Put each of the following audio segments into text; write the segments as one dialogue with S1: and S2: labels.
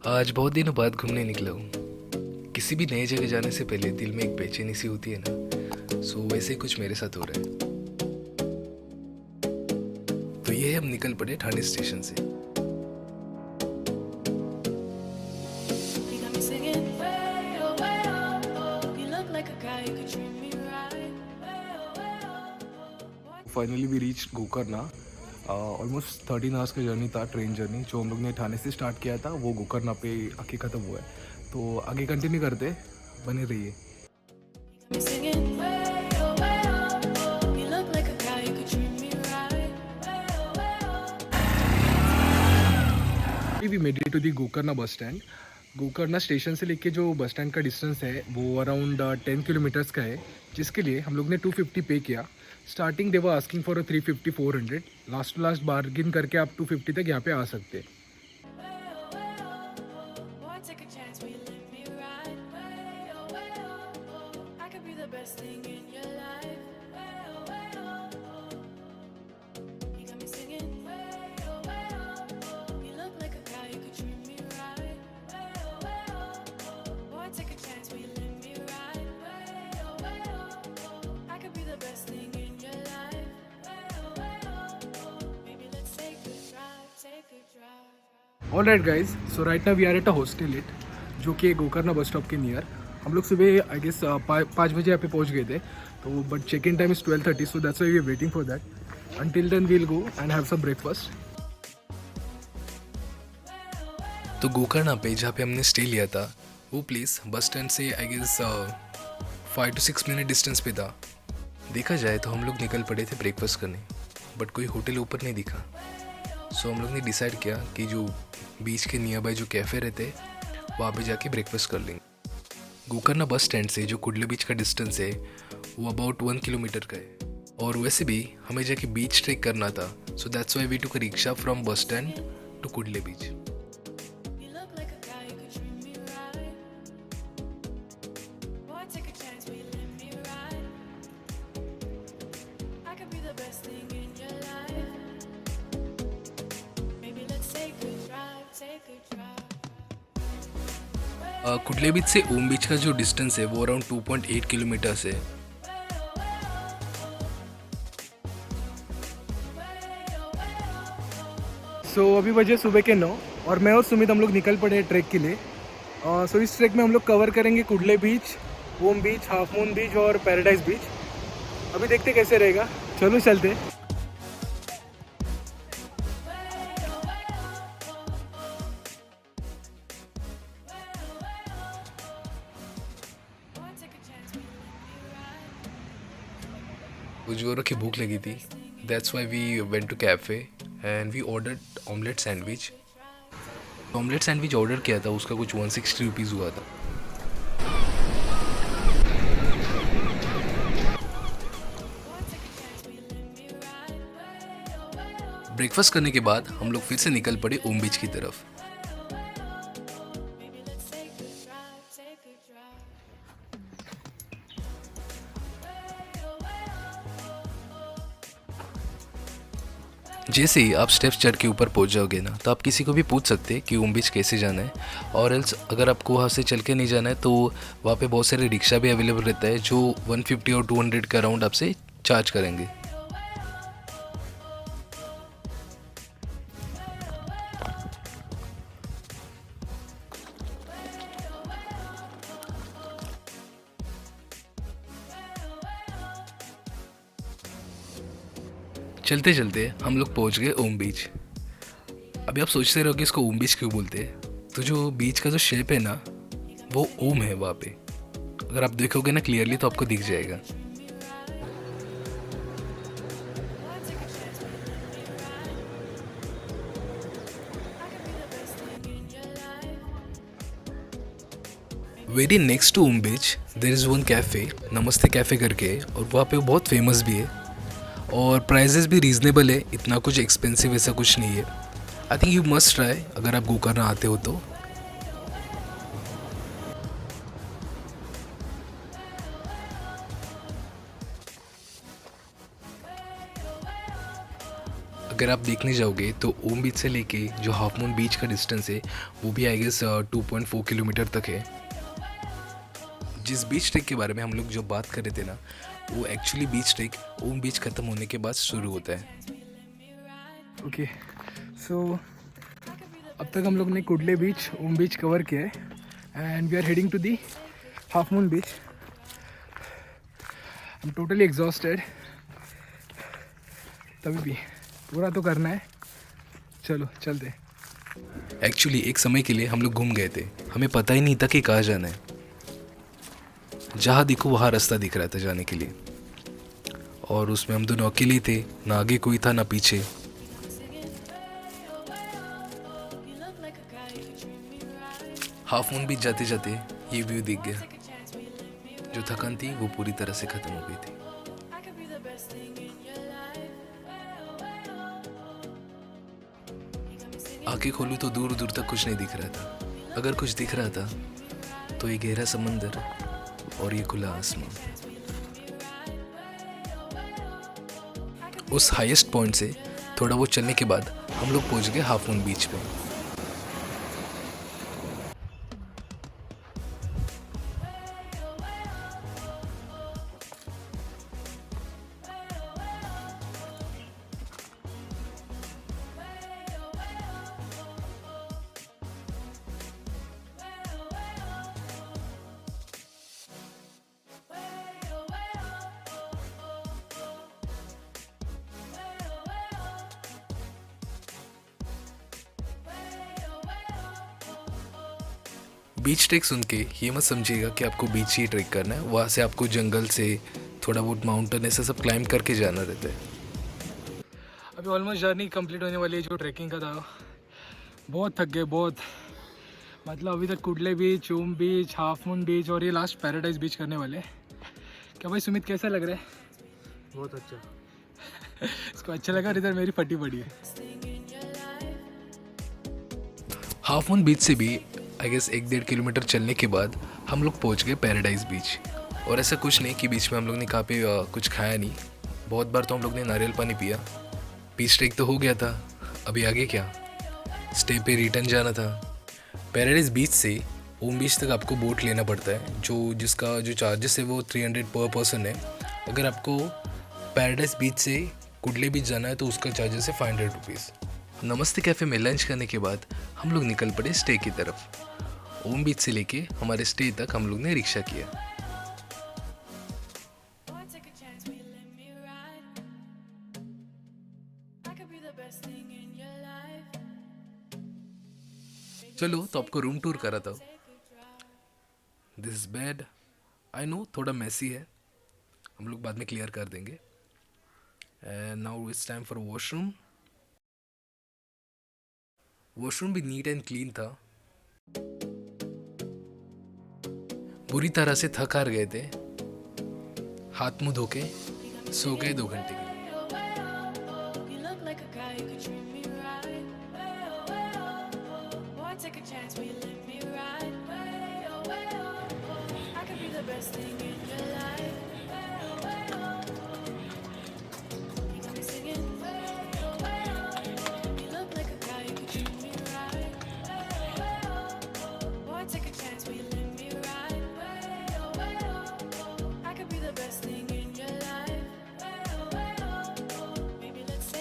S1: आज बहुत दिनों बाद घूमने निकला हूँ। किसी भी नए जगह जाने से पहले दिल में एक बेचैनी सी होती है ना, सो वैसे ही कुछ मेरे साथ हो रहा है। तो ये हम निकल पड़े ठाणे स्टेशन से।
S2: You got me singing way oh way oh. You look like a guy who could treat me right. Way oh way oh.
S1: Finally we reach Gokarna. Almost 13 hours का जर्नी था, ट्रेन जर्नी जो हम लोग ने ठाणे से start किया था वो गोकर्णा पे आके ख़त्म हुआ है। तो आगे कंटिन्यू करते, बने रहिए।
S2: You got me singing way oh way oh. You look like a guy who could treat me right. Way oh way oh.
S1: We made it to the Gokarna bus stand. Gokarna station से लेके जो bus stand का distance है वो around 10 kilometres का है, जिसके लिए हम लोग ने 250 पे किया। Starting they were asking for 350 400, last to last bargain करके आप 250 तक यहाँ पे आ सकते हैं।
S2: Boy, take a chance, will you let me ride? Way oh way oh. I could be the best thing in your life. Way oh way oh. You got me singing way oh way oh. You look like a guy who could treat me right. Way oh way oh. Boy, take a chance, will you let me ride? Way oh way oh. I could be the best thing in your life. Way oh way oh. Maybe let's take a drive, take a drive.
S1: Alright guys, so right now we are at a hostel it, जो कि Gokarna bus stop के near. हम लोग सुबह आई guess 5 बजे यहाँ पे पहुँच गए थे, तो but check in time is 12:30, so that's why we are waiting for that. Until then we'll go and have some breakfast. तो गोकर्णा पे जहाँ पे हमने स्टे लिया था वो प्लेस बस स्टैंड से I guess 5 to 6 minute distance पे था। देखा जाए तो हम लोग निकल पड़े थे ब्रेकफास्ट करने, बट कोई होटल ऊपर नहीं दिखा। सो हम लोग ने डिसाइड किया कि जो बीच के नियर बाय जो कैफ़े रहते वहाँ पे जाके ब्रेकफास्ट कर लेंगे। गोकर्णा बस स्टैंड से जो कुडले बीच का डिस्टेंस है वो अबाउट 1 किलोमीटर का है, और वैसे भी हमें जाके बीच ट्रेक करना था, so that's why we took a rickshaw from bus stand to Kudle beach.
S2: You look like a guy who could treat me right. Boy, take a chance, will you let me ride? I could be the best thing in your life. Maybe let's take a drive, take a drive.
S1: कुडले बीच से ओम बीच का जो distance है वो around 2.8 kilometres है। सो अभी बजे सुबह के 9 और मैं और सुमित हम लोग निकल पड़े ट्रैक के लिए। सो इस ट्रैक में हम लोग कवर करेंगे कुडले बीच, ओम बीच, हाफ मून बीच और पैराडाइज बीच। अभी देखते कैसे रहेगा, चलो चलते।
S2: Boy, take a chance, will you let me ride?
S1: कुछ जोरों की भूख लगी थी, that's why we went to cafe and we ordered omelette sandwich. Omelette sandwich order किया था, उसका कुछ 160 रुपीज़ हुआ था। ब्रेकफास्ट करने के बाद हम लोग फिर से निकल पड़े ओम बीच की तरफ।
S2: Maybe let's take a drive, take a drive.
S1: जैसे ही आप स्टेप्स चढ़ के ऊपर पहुंच जाओगे ना, तो आप किसी को भी पूछ सकते हैं कि ओम बीच कैसे जाना है, और एल्स अगर आपको वहाँ से चल के नहीं जाना है तो वहाँ पे बहुत सारे रिक्शा भी अवेलेबल रहता है जो 150 और 200 के अराउंड आपसे चार्ज करेंगे। चलते चलते हम लोग पहुंच गए ओम बीच। अभी आप सोचते रहोगे इसको ओम बीच क्यों बोलते हैं, तो जो बीच का जो शेप है ना वो ओम है वहाँ पे। अगर आप देखोगे ना क्लियरली तो आपको दिख जाएगा। Very next to Om beach there is one cafe, Namaste cafe करके, और वहाँ पे बहुत फेमस भी है और प्राइजेस भी रीज़नेबल है, इतना कुछ एक्सपेंसिव ऐसा कुछ नहीं है। I think you must try अगर आप गोकर्णा आते हो तो। अगर आप देखने जाओगे तो ओम बीच से लेके जो हाफ मून बीच का डिस्टेंस है वो भी आई गेस 2.4 किलोमीटर तक है। जिस बीच ट्रेक के बारे में हम लोग जो बात कर रहे थे ना, वो एक्चुअली बीच ट्रेक ओम बीच ख़त्म होने के बाद शुरू होता है।
S3: ओके सो अब तक हम लोग ने कुडले बीच, ओम बीच कवर किया है and we are heading to the half moon beach. I am totally exhausted, तभी भी पूरा तो करना है, चलो चलते।
S1: एक्चुअली एक समय के लिए हम लोग घूम गए थे, हमें पता ही नहीं था कि कहाँ जाना है। जहाँ देखो वहाँ रास्ता दिख रहा था जाने के लिए, और उसमें हम दोनों अकेले थे, ना आगे कोई था ना पीछे। हाफ मून बीच जाते जाते ये व्यू दिख गया। जो थकान थी वो पूरी तरह से ख़त्म हो गई थी। आंखें खोलूं तो दूर दूर तक कुछ नहीं दिख रहा था। अगर कुछ दिख रहा था तो ये गहरा समंदर और ये खुला आसमान। उस हाईएस्ट पॉइंट से थोड़ा वो चलने के बाद हम लोग पहुंच गए हाफ मून बीच पे। बीच ट्रेक सुन के ये मत समझिएगा कि आपको बीच ही ट्रेक करना है। वहाँ से आपको जंगल से थोड़ा बहुत माउंटेन ऐसा सब क्लाइंब करके जाना रहता है।
S3: अभी ऑलमोस्ट जर्नी कंप्लीट होने वाली है जो ट्रैकिंग का था। बहुत थक गए, बहुत, मतलब अभी तक कुडले बीच, ओम बीच, हाफ मून बीच और ये लास्ट पैराडाइज बीच करने वाले हैं। क्या भाई सुमित, कैसा लग रहा है?
S4: बहुत अच्छा।
S3: इसको अच्छा लगा, इधर मेरी फटी पड़ी है।
S1: हाफ मून बीच से भी आई गेस 1-1.5 किलोमीटर चलने के बाद हम लोग पहुंच गए पैराडाइज बीच। और ऐसा कुछ नहीं कि बीच में हम लोग ने कहाँ पे कुछ खाया नहीं। बहुत बार तो हम लोग ने नारियल पानी पिया। बीच ट्रेक तो हो गया था, अभी आगे क्या, स्टे पे रिटर्न जाना था। पैराडाइज बीच से ओम बीच तक आपको बोट लेना पड़ता है, जिसका जो चार्जेस है वो 300 पर पर्सन है। अगर आपको पैराडाइज बीच से कुडले बीच जाना है तो उसका चार्जेस है 500 रुपीज़। नमस्ते कैफ़े में लंच करने के बाद हम लोग निकल पड़े स्टे की तरफ। ओम बीच से लेके हमारे स्टे तक हम लोग ने रिक्शा किया। चलो तो आपको रूम टूर कराता हूँ। This is bed, I know थोड़ा मैसी है, हम लोग बाद में क्लियर कर देंगे। And now it's time for washroom. Washroom भी नीट एंड क्लीन था। बुरी तरह से थक हार गए थे, हाथ मुंह धो के सो गए 2 घंटे के लिए।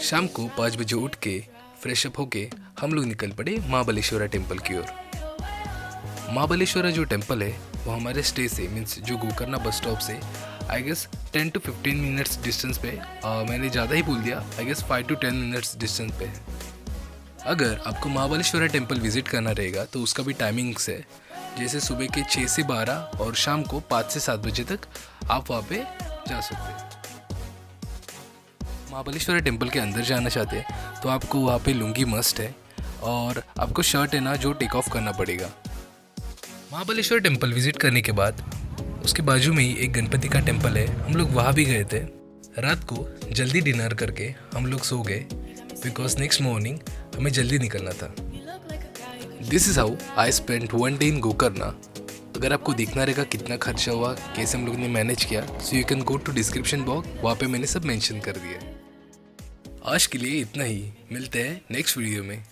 S1: शाम को 5 बजे उठ के फ्रेश अप होके हम लोग निकल पड़े महाबलेश्वरा टेम्पल की ओर। महाबलेश्वरा जो टेम्पल है वो हमारे स्टे से मीन्स जो गोकर्णा बस स्टॉप से I guess 10 to 15 minutes distance पे, मैंने ज़्यादा ही बोल दिया, I guess 5 to 10 minutes distance पे है। अगर आपको महाबलेश्वरा टेम्पल विजिट करना रहेगा तो उसका भी टाइमिंग्स है, जैसे सुबह के 6 से 12 और शाम को 5 से 7 बजे तक आप वहाँ पे जा सकते हैं। महाबलेश्वरा टेम्पल के अंदर जाना चाहते हैं तो आपको वहाँ पे लुंगी मस्ट है और आपको शर्ट है ना जो टेक ऑफ करना पड़ेगा। महाबलेश्वर टेम्पल विजिट करने के बाद उसके बाजू में ही एक गणपति का टेम्पल है, हम लोग वहाँ भी गए थे। रात को जल्दी डिनर करके हम लोग सो गए बिकॉज नेक्स्ट मॉर्निंग हमें जल्दी निकलना था। This is how I spend 1 day in Gokarna. अगर आपको देखना रहेगा कितना खर्चा हुआ, कैसे हम लोग ने मैनेज किया, so you can go to description box, वहाँ पे मैंने सब मेंशन कर दिया है। आज के लिए इतना ही, मिलते हैं नेक्स्ट वीडियो में।